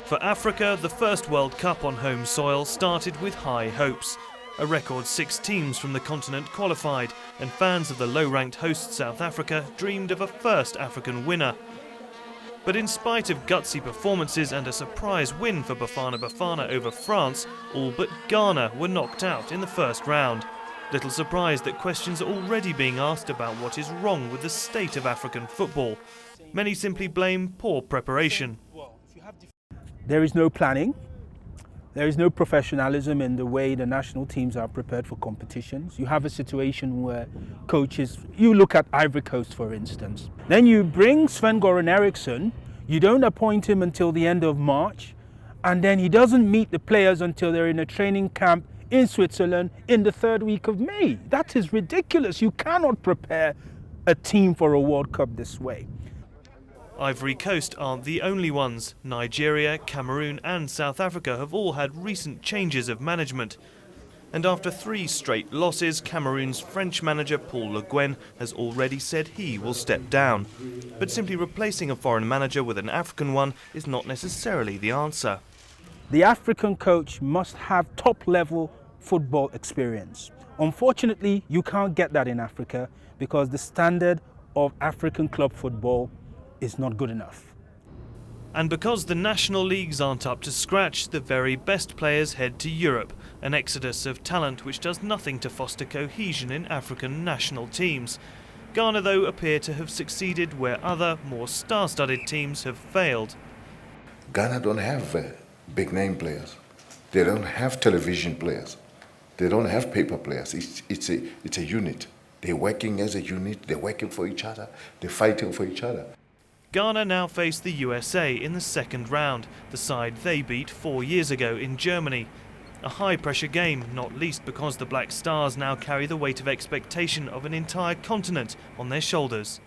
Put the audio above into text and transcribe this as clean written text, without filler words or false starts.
For Africa, the first World Cup on home soil started with high hopes. A record 6 teams from the continent qualified, and fans of the low-ranked host South Africa dreamed of a first African winner. But in spite of gutsy performances and a surprise win for Bafana Bafana over France, all but Ghana were knocked out in the first round. Little surprise that questions are already being asked about what is wrong with the state of African football. Many simply blame poor preparation. There is no planning. There is no professionalism in the way the national teams are prepared for competitions. You have a situation where coaches, you look at Ivory Coast for instance, then you bring Sven-Goran Eriksson, you don't appoint him until the end of March, and then he doesn't meet the players until they're in a training camp in Switzerland in the 3rd week of May. That is ridiculous. You cannot prepare a team for a World Cup this way. Ivory Coast aren't the only ones. Nigeria, Cameroon and South Africa have all had recent changes of management. And after 3 straight losses, Cameroon's French manager Paul Le Guen has already said he will step down. But simply replacing a foreign manager with an African one is not necessarily the answer. The African coach must have top-level football experience. Unfortunately, you can't get that in Africa because the standard of African club football is not good enough. And because the national leagues aren't up to scratch, the very best players head to Europe, an exodus of talent which does nothing to foster cohesion in African national teams. Ghana, though, appear to have succeeded where other, more star-studded teams have failed. Ghana don't have big name players. They don't have television players. They don't have paper players. It's a unit. They're working as a unit. They're working for each other. They're fighting for each other. Ghana now face the USA in the 2nd round, the side they beat 4 years ago in Germany. A high-pressure game, not least because the Black Stars now carry the weight of expectation of an entire continent on their shoulders.